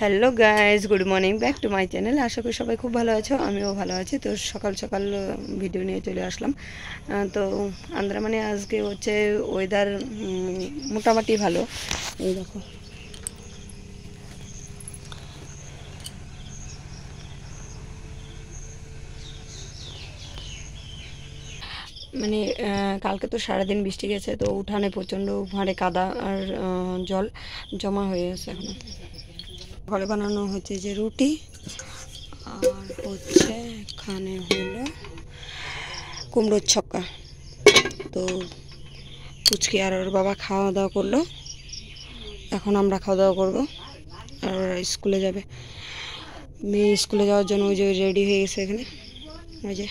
Hello guys, good morning back to my channel. আশা করি সবাই খুব ভালো আছো, আমিও ভালো আছি। তো সকাল সকাল ভিডিও নিয়ে চলে আসলাম। তো আন্দ্রামানে আজকে হচ্ছে ওয়েদার মোটামুটি ভালো। এই দেখো, মানে কালকে তো সারাদিন বৃষ্টি গেছে, তো উঠানে প্রচণ্ড ভারে কাদা আর জল জমা হয়ে গেছে। এখনো ঘরে বানানো হচ্ছে যে রুটি, আর হচ্ছে এখানে হলো কুমড়োর ছক্কা। তো পুচকি আর ওর বাবা খাওয়া দাওয়া করলো, এখন আমরা খাওয়া দাওয়া করবো। আর ওরা স্কুলে যাবে, মেয়ে স্কুলে যাওয়ার জন্য ওই যে রেডি হয়ে গেছে। এখানে ওই যে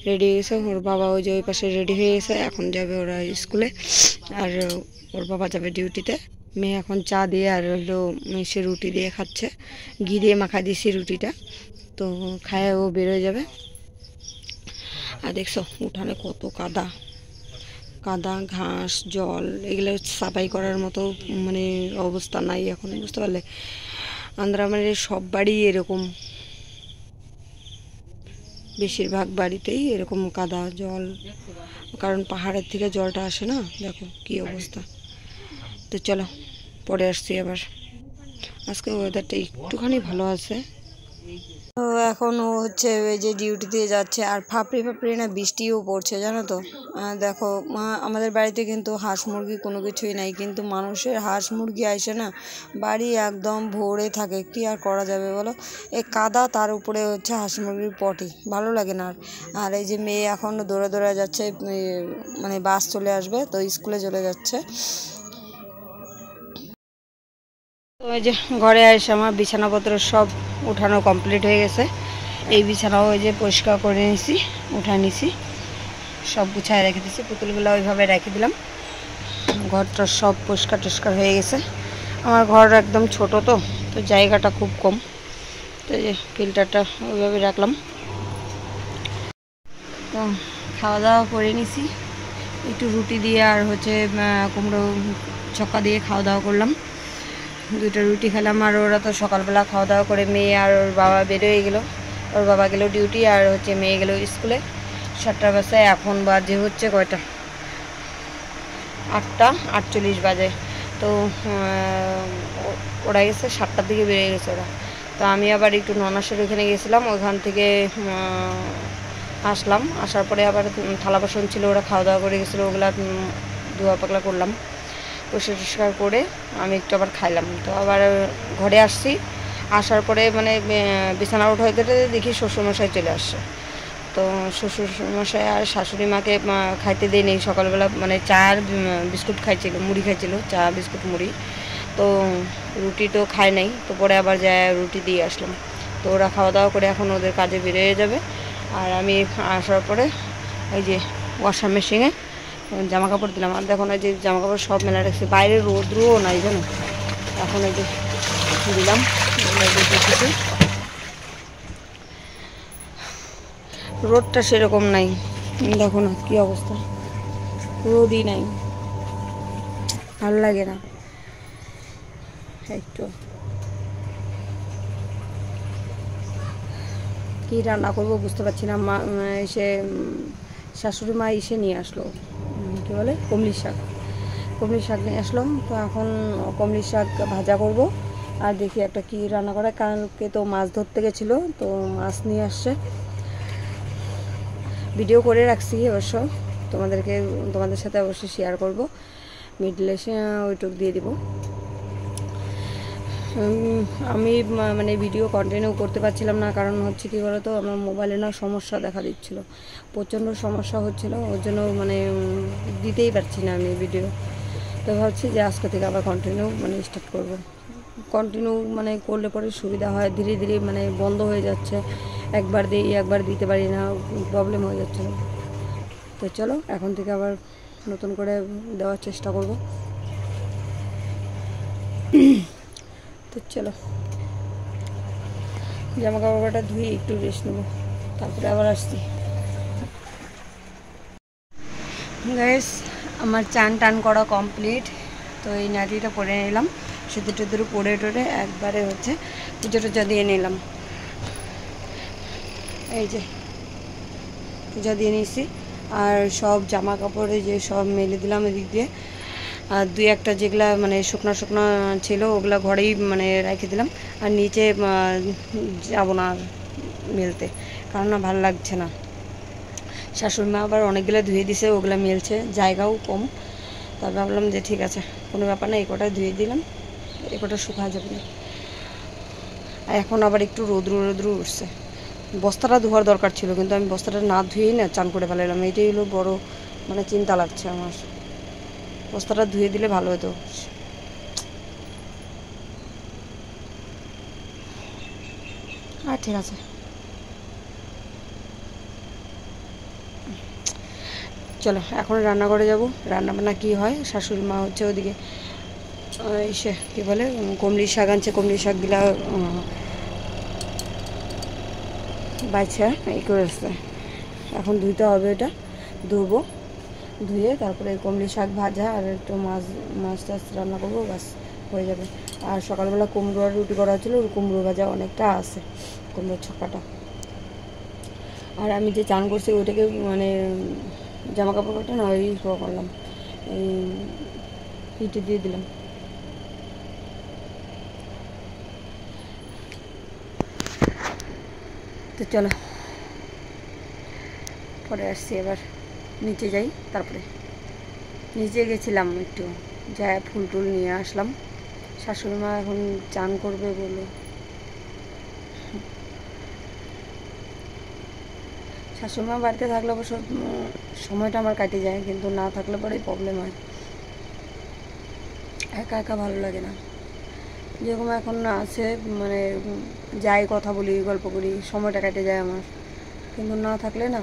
রেডি হয়ে গেছে, ওর বাবা ওই যে ওই পাশে রেডি হয়ে গেছে। এখন যাবে ওরা স্কুলে, আর ওর বাবা যাবে ডিউটিতে। মেয়ে এখন চা দিয়ে আর হলো সে রুটি দিয়ে খাচ্ছে, ঘি দিয়ে মাখা দিয়েছি রুটিটা। তো খায় ও বেরোয় যাবে। আর দেখছো উঠানে কত কাদা কাদা, ঘাস, জল, এগুলো সাফাই করার মতো মানে অবস্থা নাই এখন, বুঝতে পারলে? আন্দ্রামানের সব বাড়ি এরকম, বেশিরভাগ বাড়িতেই এরকম কাদা জল, কারণ পাহাড়ের থেকে জলটা আসে না। দেখো কি অবস্থা। তো চলো পরে আসছি আবার। আজকে ওয়েদারটা একটুখানি ভালো আছে। তো এখন ও হচ্ছে ওই যে ডিউটিতে যাচ্ছে, আর ফাপড়ি ফাপড়ি না বৃষ্টিও পড়ছে, জানো তো। দেখো আমাদের বাড়িতে কিন্তু হাঁস মুরগি কোনো কিছুই নাই, কিন্তু মানুষের হাঁস মুরগি আসে না, বাড়ি একদম ভরে থাকে। কি আর করা যাবে বলো? এই কাদা, তার উপরে হচ্ছে হাঁস মুরগির পটি, ভালো লাগে না। আর এই যে মেয়ে এখন দৌড়ে দৌড়ে যাচ্ছে, মানে বাস চলে আসবে তো স্কুলে চলে যাচ্ছে। ওই যে ঘরে এসে আমার বিছানাপত্র সব উঠানো কমপ্লিট হয়ে গেছে। এই বিছানাও ওই যে পরিষ্কার করে নিয়েছি, উঠা নিছি, সব গুছায় রেখে দিয়েছি, পুতুলগুলো ওইভাবে রেখে দিলাম। ঘরটা সব পরিষ্কার টরিষ্কার হয়ে গেছে। আমার ঘর একদম ছোট, তো তো জায়গাটা খুব কম। তো এই যে ফিল্টারটা ওইভাবে রাখলাম। তো খাওয়া দাওয়া করে নিছি, একটু রুটি দিয়ে আর হচ্ছে কুমড়ো ছক্কা দিয়ে খাওয়া দাওয়া করলাম। দুটো রুটি খেলাম। আর ওরা তো সকালবেলা খাওয়া দাওয়া করে মেয়ে আর ওর বাবা বেরোয় গেলো। ওর বাবা গেলো ডিউটি, আর হচ্ছে মেয়ে গেলো স্কুলে 7টার বাসায়। এখন বাজে হচ্ছে কয়টা, 8:48 বাজে। তো ওরা গেছে 7টার দিকে, বেরিয়ে গেছে ওরা। তো আমি আবার একটু ননাসের ওখানে গেছিলাম, ওখান থেকে আসলাম। আসার পরে আবার থালা বাসন ছিল, ওরা খাওয়া দাওয়া করে গেছিলো, ওগুলা ধোয়া পাকলা করলাম, পরিষ্কার করে আমি একটু আবার খাইলাম। তো আবার ঘরে আসছি, আসার পরে মানে বিছানা উঠে দেখি শ্বশুরমশাই চলে আসছে। তো শ্বশুরমশাই আর শাশুড়ি মাকে খাইতে দেয় নেই সকালবেলা, মানে চা আর বিস্কুট খাইছিল, মুড়ি খাইছিল, চা বিস্কুট মুড়ি। তো রুটি তো খায় নাই, তো পরে আবার যায় রুটি দিয়ে আসলাম। তো ওরা খাওয়া দাওয়া করে এখন ওদের কাজে বেরিয়ে যাবে। আর আমি আসার পরে ওই যে ওয়াশিং মেশিনে জামা কাপড় দিলাম। আর দেখুন এই যে জামা কাপড় সব মেলা রাখছি, বাইরে রোদ্রুও নাই জানো। এখন এই যে দিলাম, রোদটা সেরকম নাই, দেখো না কি অবস্থা, রোদই নাই, ভালো লাগে না একটু। কি রান্না করবো বুঝতে পারছি না। মা এসে শাশুড়ি মা এসে নিয়ে আসলো, কী বলে, কমলি শাক নিয়ে আসলাম। তো এখন কমলি শাক ভাজা করব। আর দেখি একটা কি রান্না করা, কালকে তো মাছ ধরতে গেছিলো, তো মাছ নিয়ে আসছে, ভিডিও করে রাখছি অবশ্য, তোমাদের সাথে অবশ্যই শেয়ার করব। মিডলে ওইটুক দিয়ে দিব। আমি মানে ভিডিও কন্টিনিউ করতে পারছিলাম না, কারণ হচ্ছে কি বলতো, আমার মোবাইলে না সমস্যা দেখা দিচ্ছিলো, প্রচণ্ড সমস্যা হচ্ছিলো, ওর জন্য মানে দিতেই পারছি না আমি ভিডিও। তো ভাবছি যে আজকে থেকে আবার কন্টিনিউ মানে স্টার্ট করব। কন্টিনিউ মানে করলে পরে সুবিধা হয়, ধীরে ধীরে মানে বন্ধ হয়ে যাচ্ছে, একবার দিই একবার দিতে পারি না, প্রবলেম হয়ে যাচ্ছিলো। তো চলো এখন থেকে আবার নতুন করে দেওয়ার চেষ্টা করব। তো চলো জামা কাপড়টা ধুয়ে একটু রেস্ট নেবো, তারপরে আবার আসছি। গাইস, আমার চান টান করা কমপ্লিট। তো এই নাইটিটা পরে নিলাম, সিঁদুর টিঁদুর পরে টরে একবারে হচ্ছে পুজো টুজো দিয়ে নিলাম। এই যে পূজা দিয়ে নিয়েছি, আর সব জামা কাপড়ে যে সব মেলে দিলাম এদিক দিয়ে, আর দুই একটা যেগুলা মানে শুকনো শুকনো ছিল ওগুলা ঘরেই মানে রেখে দিলাম। আর নিচে যাব না আর মেলতে, কারণ না ভালো লাগছে না। শাশুড়ি মা আবার অনেকগুলো ধুয়ে দিছে, ওগুলো মেলছে, জায়গাও কম। তবে ভাবলাম যে ঠিক আছে, কোনো ব্যাপার না, এই কটা ধুয়ে দিলাম, এই কটা শুকা যাবে না। আর এখন আবার একটু রোদ্রু রোদ্রু উঠছে। বস্তাটা ধোয়ার দরকার ছিল, কিন্তু আমি বস্তাটা না ধুয়েই না চান করে ফেলাইলাম। এটাই হলো বড় মানে চিন্তা লাগছে আমার। বস্তাটা ধুয়ে দিলে ভালো হতো। আর ঠিক আছে, চলো এখন রান্নাঘরে যাব। রান্নাবান্না কী হয়, শাশুড়ি মা হচ্ছে ওদিকে এসে কী বলে কমলি শাক আনছে, কমলি শাকগুলা বাছা এই করে আসছে। এখন ধুইতে হবে, এটা ধুবো, ধুয়ে তারপরে কমলি শাক ভাজা আর একটু মাছ টাছ রান্না করবো, বাস হয়ে যাবে। আর সকালবেলা কুমড়ো আর রুটি করা ছিল, ওর কুমড়ো ভাজা অনেকটা আছে, কুমড়োর ছক্কাটা। আর আমি যে চান করছি ওইটাকে মানে জামা কাপড় কাটা না ওই করলাম, এই হিটে দিয়ে দিলাম। তো চলো পরে আসছি, এবার নিচে যাই। তারপরে নিচে গেছিলাম একটু, যা ফুল টুল নিয়ে আসলাম। শাশুড়ি মা এখন চান করবে বলে, শাশুড়ি মা বাড়িতে থাকলে অবশ্য সময়টা আমার কাটে যায়, কিন্তু না থাকলে পরেই প্রবলেম হয়। একা একা ভালো লাগে না। যেরকম এখন আছে মানে যাই কথা বলি গল্প করি, সময়টা কেটে যায় আমার। কিন্তু না থাকলে না,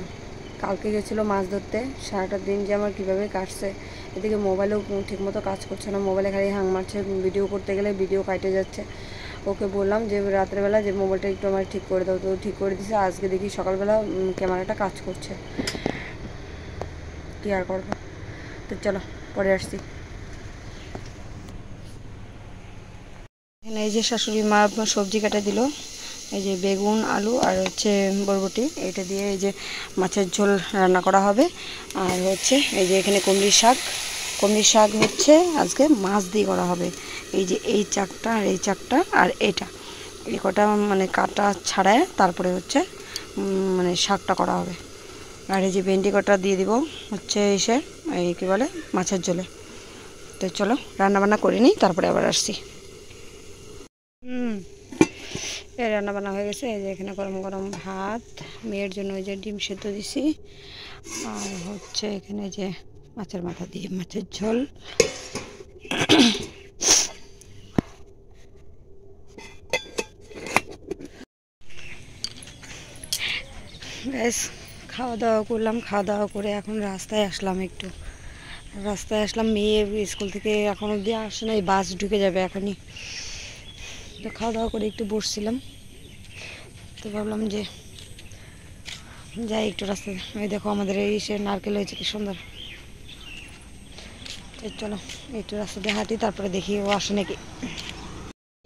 কালকে গেছিলো মাছ ধরতে, সারাটা দিন যে আমার কীভাবে কাটছে। এদিকে মোবাইলেও ঠিকমতো কাজ করছে না, মোবাইলে খালি হ্যাং মারছে, ভিডিও করতে গেলে ভিডিও কাটে যাচ্ছে। ওকে বললাম যে রাত্রেবেলা যে মোবাইলটা একটু আমার ঠিক করে দাও, তো ঠিক করে দিছে। আজকে দেখি সকালবেলা ক্যামেরাটা কাজ করছে, কী আর করবো। তো চলো পরে আসছি। এখানে এই যে শাশুড়ি মা সবজি কাটা দিল, এই যে বেগুন আলু আর হচ্ছে বরবটি, এটা দিয়ে এই যে মাছের ঝোল রান্না করা হবে। আর হচ্ছে এই যে এখানে কুমড়ি শাক হচ্ছে আজকে মাছ দিয়ে করা হবে। এই যে এই চাকটা আর এই চাকটা আর এটা, এই কটা মানে কাটা ছাড়ায় তারপরে হচ্ছে মানে শাকটা করা হবে। আর এই যে ভেন্ডি কটা দিয়ে দিব হচ্ছে এসে এই কী বলে মাছের ঝোলে। তো চলো রান্নাবান্না করে নিই, তারপরে আবার আসছি। এই রান্নাবান্না হয়ে গেছে। এই যে এখানে গরম গরম ভাত, মেয়ের জন্য ওই যে ডিম সেদ্ধ দিছি, আর হচ্ছে এখানে যে মাছের মাথা দিয়ে মাছের ঝোল। ব্যাস খাওয়া দাওয়া করলাম, খাওয়া দাওয়া করে এখন রাস্তায় আসলাম, একটু রাস্তায় আসলাম। মেয়ে স্কুল থেকে এখন অবধি আসে না, এই বাস ঢুকে যাবে এখনই। তো খাওয়া দাওয়া করে একটু বসছিলাম, তো ভাবলাম যে যাই একটু রাস্তায়। ওই দেখো আমাদের এই সে নারকেল হয়েছে কি সুন্দর। চলো একটু রাস্তা দিয়ে হাঁটি, তারপরে দেখি ও আসে নাকি।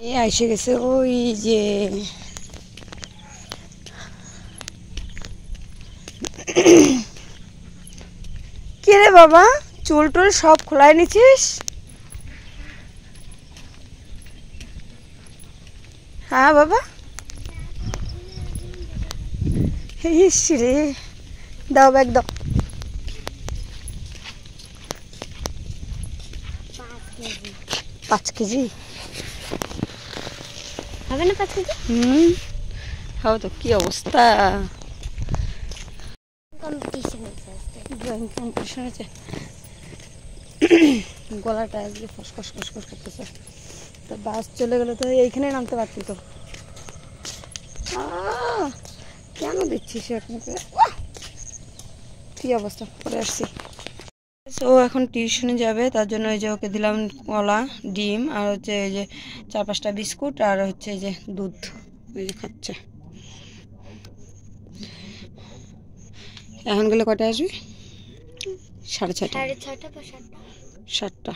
এ এসে গেছে, ওই যে কে রে বাবা, চুল টুল সব খোলাই নিছিস? হ্যাঁ বাবা, ইস রে, দাও ব্যাগ দাও। 5 কেজি হবে না? 5 কেজি হবে তো। কি অবস্থা, ড্রয়িং কম্পিটিশন আছে। গলাটা একদিকে খসখস খসখস করতেছে। তো বাস চলে গেলে তো এইখানে নামতে পারতি তো। কেন দিচ্ছিস এখন? কি অবস্থা, পরে আসছি। ও এখন টিউশনে যাবে, তার জন্য এই যে ওকে দিলাম কলা, ডিম আর হচ্ছে এই যে 4-5টা বিস্কুট আর হচ্ছে এই যে দুধ, ওই যে খাচ্ছে। এখন গেলে কটা আসবি? 6:30, 7টা।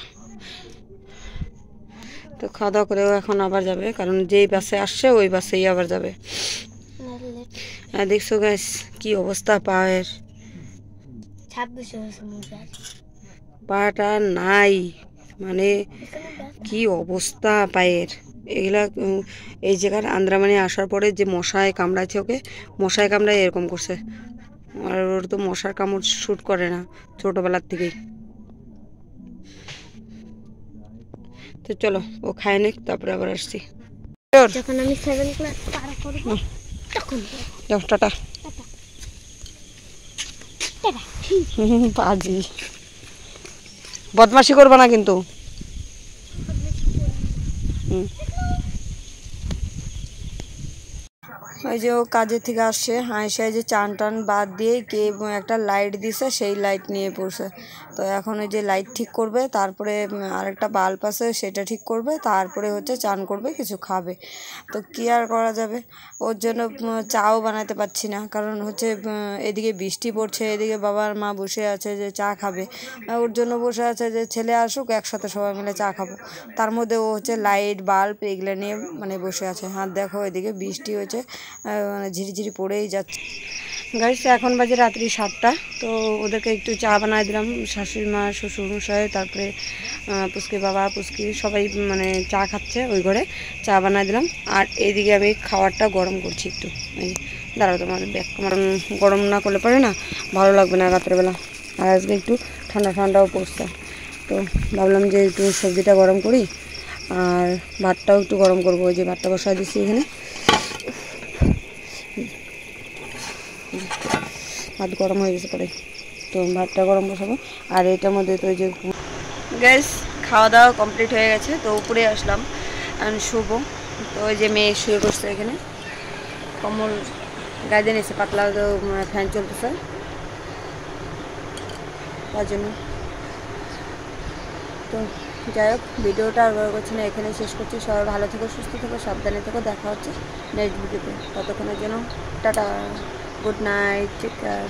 তো খাওয়া দাওয়া করেও এখন আবার যাবে, কারণ যেই বাসে আসছে ওই বাসেই আবার যাবে। আর দেখছো গাইস কি অবস্থা পায়ের, পাটা নাই, মানে কি অবস্থা পায়ের এগুলা। এই জায়গার আন্দ্রামানে আসার পরে যে মশায় কামড়াচ্ছে, ওকে মশায় কামড়ায় এরকম করছে। আর ওর তো মশার কামড় শ্যুট করে না ছোটোবেলার থেকেই। তো চলো ও খায় নিক, তারপরে আবার আসছি। যখন আমি 7 ক্লাস পার করব তখন যাও, টাটা। বাজি বদমাশি করবে না কিন্তু। ওই যে ও কাজের থেকে আসছে, এসে যে চান টান বাদ দিয়ে কে একটা লাইট দিছে, সেই লাইট নিয়ে পড়ছে। তো এখন ওই যে লাইট ঠিক করবে, তারপরে আরেকটা বাল্ব আছে সেটা ঠিক করবে, তারপরে হচ্ছে চান করবে, কিছু খাবে। তো কী আর করা যাবে, ওর জন্য চাও বানাতে পারছি না, কারণ হচ্ছে এদিকে বৃষ্টি পড়ছে, এদিকে বাবা আর মা বসে আছে যে চা খাবে। ওর জন্য বসে আছে যে ছেলে আসুক একসাথে সবাই মিলে চা খাবো। তার মধ্যে ও হচ্ছে লাইট বাল্ব এগুলো নিয়ে মানে বসে আছে। আর দেখো এদিকে বৃষ্টি হচ্ছে, মানে ঝিরিঝিরি পড়েই যাচ্ছে। গাইস এখন বাজে রাত্রি 7টা। তো ওদেরকে একটু চা বানায় দিলাম, শাশুড়ি মা শ্বশুর মশাই, তারপরে পুচকি বাবা পুচকি সবাই মানে চা খাচ্ছে, ওই ঘরে চা বানায় দিলাম। আর এইদিকে আমি খাবারটা গরম করছি একটু। এই দাঁড়াও, তোমার ব্যাগ গরম না করলে পরে না ভালো লাগবে না রাত্রেবেলা। আর আজকে একটু ঠান্ডা ঠান্ডাও পড়ছে, তো ভাবলাম যে একটু সবজিটা গরম করি আর ভাতটাও একটু গরম করবো। ওই যে ভাতটা বসায় দিচ্ছি এখানে, ভাত গরম হয়ে গেছে পরে, তো ভাতটা গরম বসাবো। আর এটার মধ্যে তো ওই যে গ্যাস খাওয়া দাওয়া কমপ্লিট হয়ে গেছে, তো উপরে আসলাম শুবো। তো ওই যে মেয়ে শুয়ে বসছে এখানে, কম্বল গায়ে দিয়ে নিয়েছে, পাতলা তো ফ্যান চলতেছে তার জন্য। তো যাই হোক, ভিডিওটা আর বড় করছি না, এখানে শেষ করছি। সবাই ভালো থেকো, সুস্থ থেকো, সাবধানে থেকো। দেখা হচ্ছে নেক্সট ভিডিওতে, ততক্ষণের জন্য tata, good night, take care.